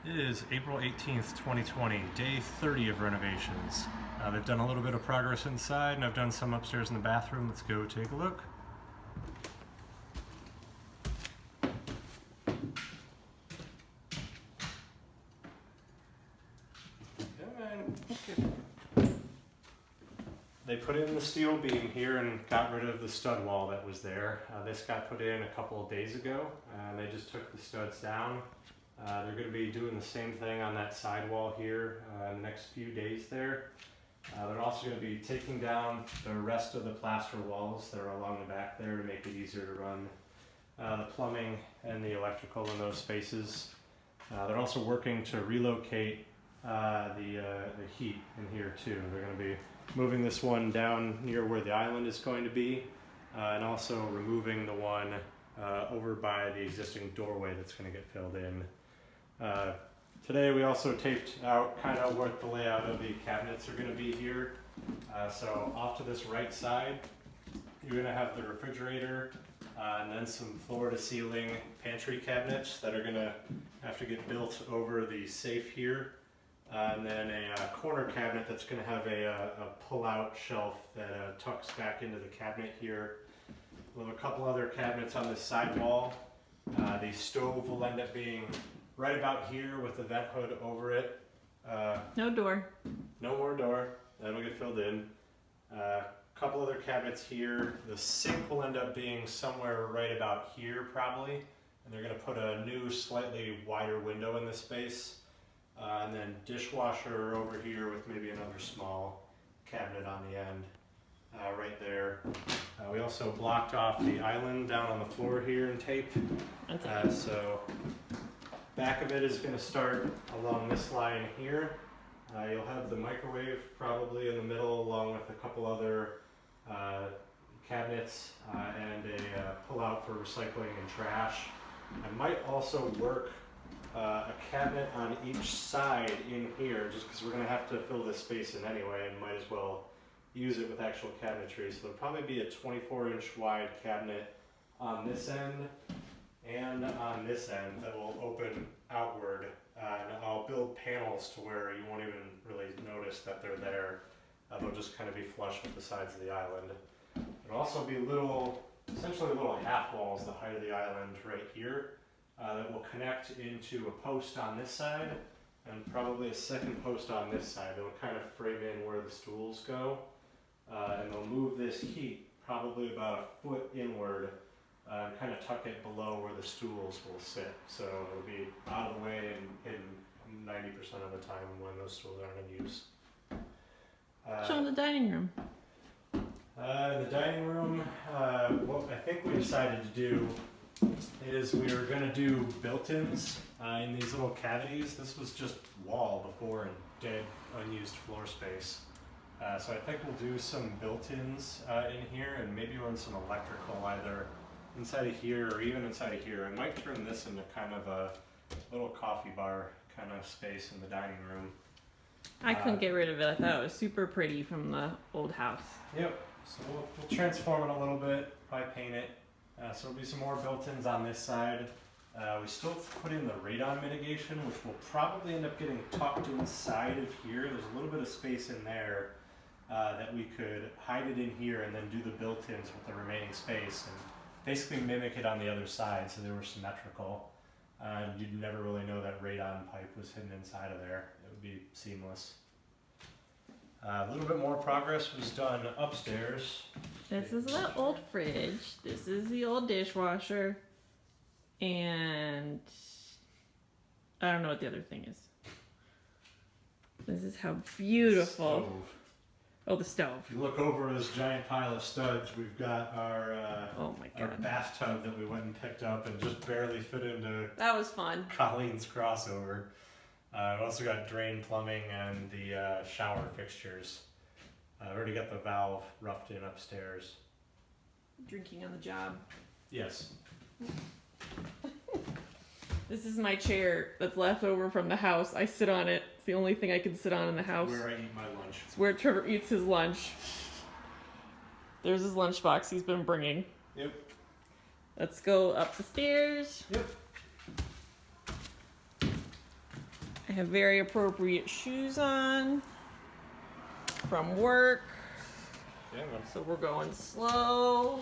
It is April 18th, 2020, day 30 of renovations. They've done a little bit of progress inside, and I've done some upstairs in the bathroom. Let's go take a look. They put in the steel beam here and got rid of the stud wall that was there. This got put in a couple of days ago, and they just took the studs down. They're going to be doing the same thing on that sidewall here in the next few days there. They're also going to be taking down the rest of the plaster walls that are along the back there to make it easier to run the plumbing and the electrical in those spaces. They're also working to relocate the heat in here too. They're going to be moving this one down near where the island is going to be, and also removing the one over by the existing doorway that's going to get filled in. Today we also taped out kind of what the layout of the cabinets are going to be here. So off to this right side, you're going to have the refrigerator and then some floor to ceiling pantry cabinets that are going to have to get built over the safe here. And then a corner cabinet that's going to have a pull-out shelf that tucks back into the cabinet here. We'll have a couple other cabinets on this side wall. The stove will end up being right about here with the vent hood over it. No door. No more door. That'll get filled in. Couple other cabinets here. The sink will end up being somewhere right about here probably. And they're going to put a new slightly wider window in this space. And then dishwasher over here with maybe another small cabinet on the end right there. We also blocked off the island down on the floor here in tape. So back of it is going to start along this line here. You'll have the microwave probably in the middle along with a couple other cabinets and a pull-out for recycling and trash. I might also work a cabinet on each side in here, just because we're going to have to fill this space in anyway and might as well use it with actual cabinetry. So there'll probably be a 24-inch wide cabinet on this end and on this end that will open outward. And I'll build panels to where you won't even really notice that they're there. They'll just kind of be flush with the sides of the island. There'll also be essentially little half walls the height of the island right here. That will connect into a post on this side and probably a second post on this side. It'll kind of frame in where the stools go, and they'll move this heat probably about a foot inward and kind of tuck it below where the stools will sit. So it'll be out of the way and hidden 90% of the time when those stools aren't in use. Show them the dining room. The dining room, what I think we decided to do is we were going to do built-ins in these little cavities. This was just wall before and dead unused floor space. So I think we'll do some built-ins in here and maybe run some electrical either inside of here or even inside of here. I might turn this into kind of a little coffee bar kind of space in the dining room. I couldn't get rid of it. I thought it was super pretty from the old house. Yep, so we'll transform it a little bit, probably paint it. So there'll be some more built-ins on this side. We still put in the radon mitigation, which will probably end up getting tucked inside of here. There's a little bit of space in there that we could hide it in here and then do the built-ins with the remaining space and basically mimic it on the other side so they were symmetrical. You'd never really know that radon pipe was hidden inside of there. It would be seamless. A little bit more progress was done upstairs. This is the old fridge. This is the old dishwasher. And I don't know what the other thing is. This is how beautiful. Stove. Oh, the stove. If you look over this giant pile of studs, we've got our oh my God. our bathtub that we went and picked up and just barely fit into That was fun. Colleen's crossover. We've also got drain plumbing and the shower fixtures. I've already got the valve roughed in upstairs. Drinking on the job. Yes. This is my chair that's left over from the house. I sit on it. It's the only thing I can sit on in the house. Where I eat my lunch. It's where Trevor eats his lunch. There's his lunchbox he's been bringing. Yep. Let's go up the stairs. Yep. I have very appropriate shoes on from work. Yeah, man. So we're going slow.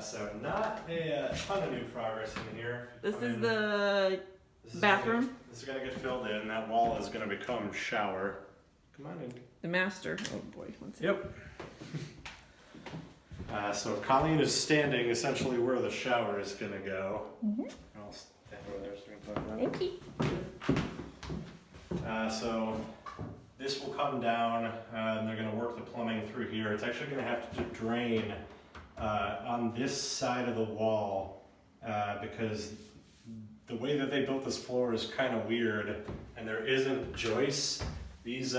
So not a ton of new progress in here. This is the bathroom. This is gonna get filled in. That wall is gonna become shower. Come on in. The master. Oh boy. One second. Yep. So Colleen is standing essentially where the shower is gonna go. Mm-hmm. I'll stand over there so we can talk about it. Okay. So this will come down and they're gonna work the plumbing through here. It's actually gonna have to drain on this side of the wall because the way that they built this floor is kind of weird and there isn't joists. These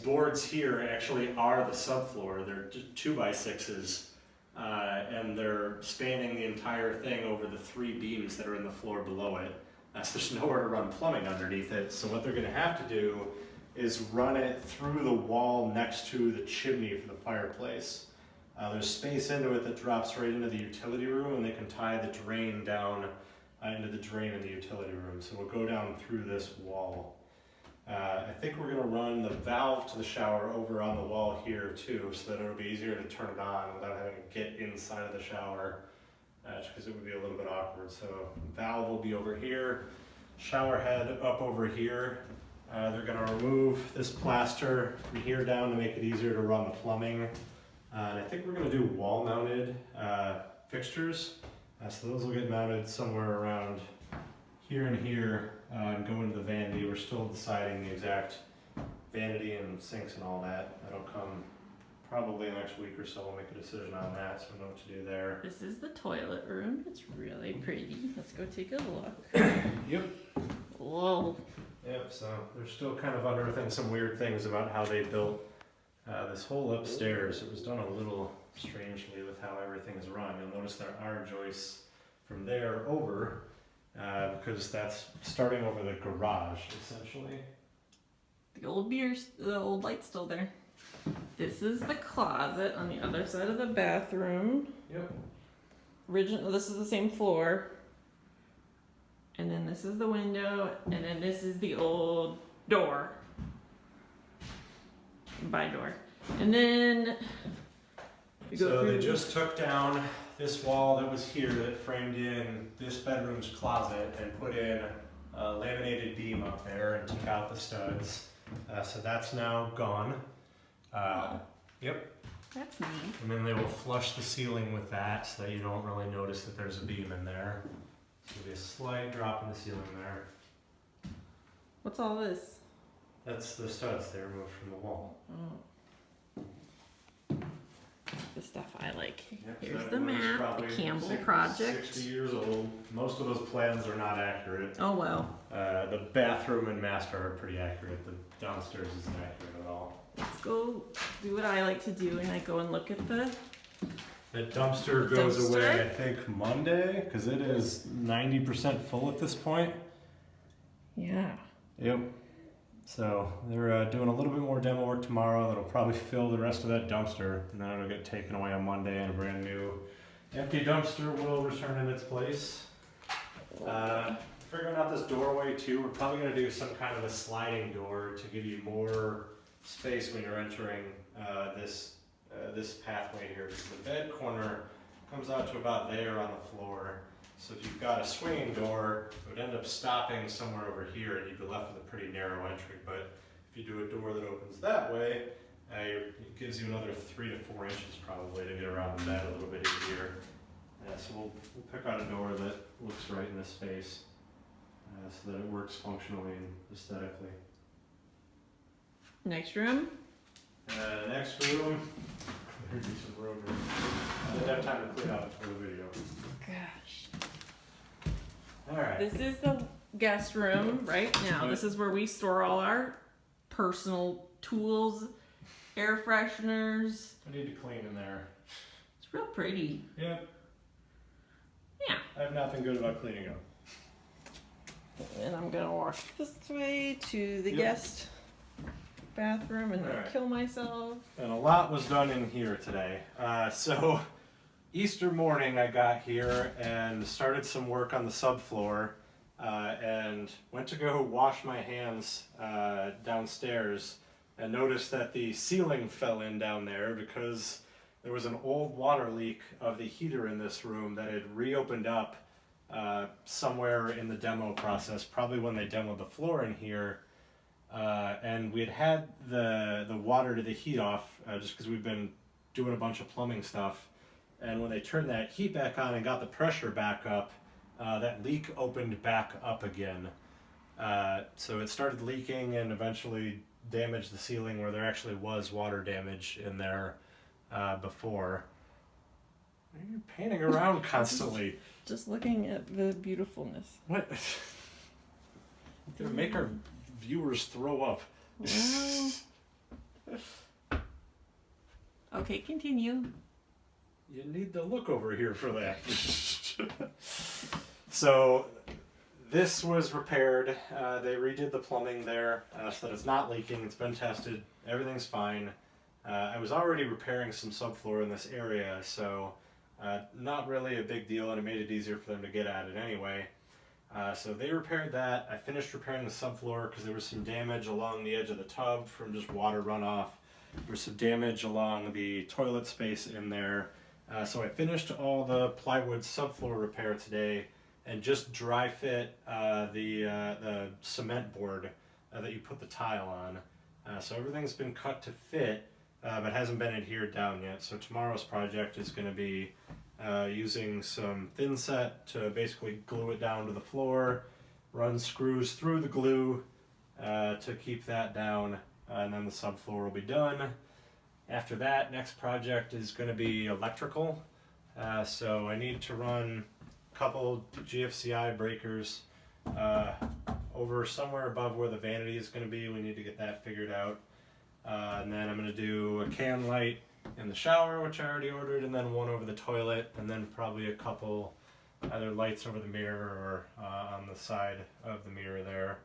boards here actually are the subfloor. They're 2x6s and they're spanning the entire thing over the 3 beams that are in the floor below it. So there's nowhere to run plumbing underneath it. So what they're gonna have to do is run it through the wall next to the chimney for the fireplace. There's space into it that drops right into the utility room and they can tie the drain down into the drain in the utility room. So we'll go down through this wall. I think we're gonna run the valve to the shower over on the wall here too, so that it'll be easier to turn it on without having to get inside of the shower, because it would be a little bit awkward. So valve will be over here, shower head up over here. They're gonna remove this plaster from here down to make it easier to run the plumbing. And I think we're gonna do wall mounted fixtures. So those will get mounted somewhere around here and here and go into the vanity. We're still deciding the exact vanity and sinks and all that. That'll come probably next week or so. We'll make a decision on that, so we know what to do there. This is the toilet room. It's really pretty. Let's go take a look. Yep. Whoa. Yep, so they're still kind of unearthing some weird things about how they built this whole upstairs. It was done a little strangely with how everything is run. You'll notice there are joists from there over because that's starting over the garage essentially. The old light's still there. This is the closet on the other side of the bathroom. Yep. This is the same floor. And then this is the window, and then this is the old door. By door. And then we go So through. they just took down this wall that was here that framed in this bedroom's closet and put in a laminated beam up there and took out the studs. So that's now gone. Yep. That's neat. And then they will flush the ceiling with that so that you don't really notice that there's a beam in there. So there'll be a slight drop in the ceiling there. What's all this? That's the studs they removed from the wall. Oh. The stuff I like. Yep, so Here's that the one is map, probably the Campbell 60 project. 60 years old. Most of those plans are not accurate. Oh well. The bathroom and master are pretty accurate. The downstairs isn't accurate at all. Let's go do what I like to do, and I go and look at the. The dumpster goes Dumpster? away, I think, Monday, because it is 90% full at this point. Yeah. Yep. So they're doing a little bit more demo work tomorrow. That'll probably fill the rest of that dumpster, and then it'll get taken away on Monday, and a brand new empty dumpster will return in its place. Figuring out this doorway too. We're probably going to do some kind of a sliding door to give you more space when you're entering this pathway here, because the bed corner comes out to about there on the floor. So if you've got a swinging door, it would end up stopping somewhere over here and you'd be left with a pretty narrow entry. But if you do a door that opens that way, it gives you another 3 to 4 inches probably to get around the bed a little bit easier. So we'll pick out a door that looks right in this space so that it works functionally and aesthetically. Next room. Next room, there'd be some room here. I didn't have time to clean out for the video. Gosh. Alright. This is the guest room right now. This is where we store all our personal tools, air fresheners. I need to clean in there. It's real pretty. Yep. Yeah. I have nothing good about cleaning up. And I'm gonna walk this way to the Yep. guest bathroom and Alright. kill myself. And a lot was done in here today. So Easter morning I got here and started some work on the subfloor. and went to go wash my hands downstairs and noticed that the ceiling fell in down there because there was an old water leak of the heater in this room that had reopened up somewhere in the demo process, probably when they demoed the floor in here. And we had the water to the heat off just because we've been doing a bunch of plumbing stuff. And when they turned that heat back on and got the pressure back up, that leak opened back up again. So it started leaking and eventually damaged the ceiling where there actually was water damage in there before. Why are you painting around constantly? Just looking at the beautifulness. What? You're gonna make our viewers throw up. Well, okay, continue. You need to look over here for that. So this was repaired. They redid the plumbing there so that it's not leaking. It's been tested. Everything's fine. I was already repairing some subfloor in this area, so not really a big deal, and it made it easier for them to get at it anyway. So they repaired that. I finished repairing the subfloor because there was some damage along the edge of the tub from just water runoff. There was some damage along the toilet space in there. So I finished all the plywood subfloor repair today and just dry fit the cement board that you put the tile on. So everything's been cut to fit, but hasn't been adhered down yet. So tomorrow's project is going to be using some thin set to basically glue it down to the floor, run screws through the glue to keep that down, and then the subfloor will be done. After that, next project is going to be electrical. So I need to run a couple GFCI breakers over somewhere above where the vanity is going to be. We need to get that figured out. And then I'm going to do a can light in the shower, which I already ordered, and then one over the toilet, and then probably a couple either lights over the mirror or on the side of the mirror there.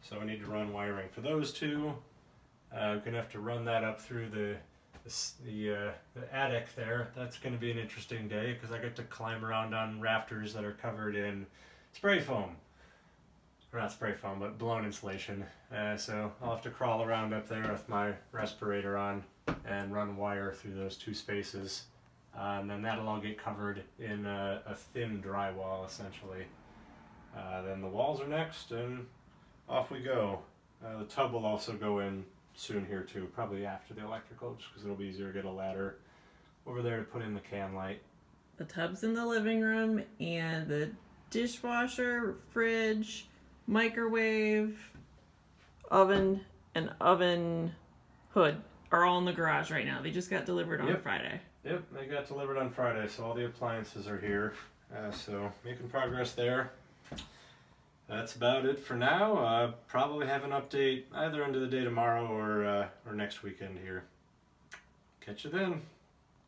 So I need to run wiring for those two. I'm going to have to run that up through the attic there. That's going to be an interesting day because I get to climb around on rafters that are covered in spray foam. Or not spray foam, but blown insulation. So I'll have to crawl around up there with my respirator on and run wire through those two spaces. And then that'll all get covered in a thin drywall, essentially. Then the walls are next, and off we go. The tub will also go in soon here too, probably after the electrical, just because it'll be easier to get a ladder over there to put in the can light. The tub's in the living room, and the dishwasher, fridge, microwave, oven, and oven hood are all in the garage right now. They just got delivered on Friday. Yep, they got delivered on Friday, so all the appliances are here. So making progress there. That's about it for now. Probably have an update either end of the day tomorrow or next weekend here. Catch you then.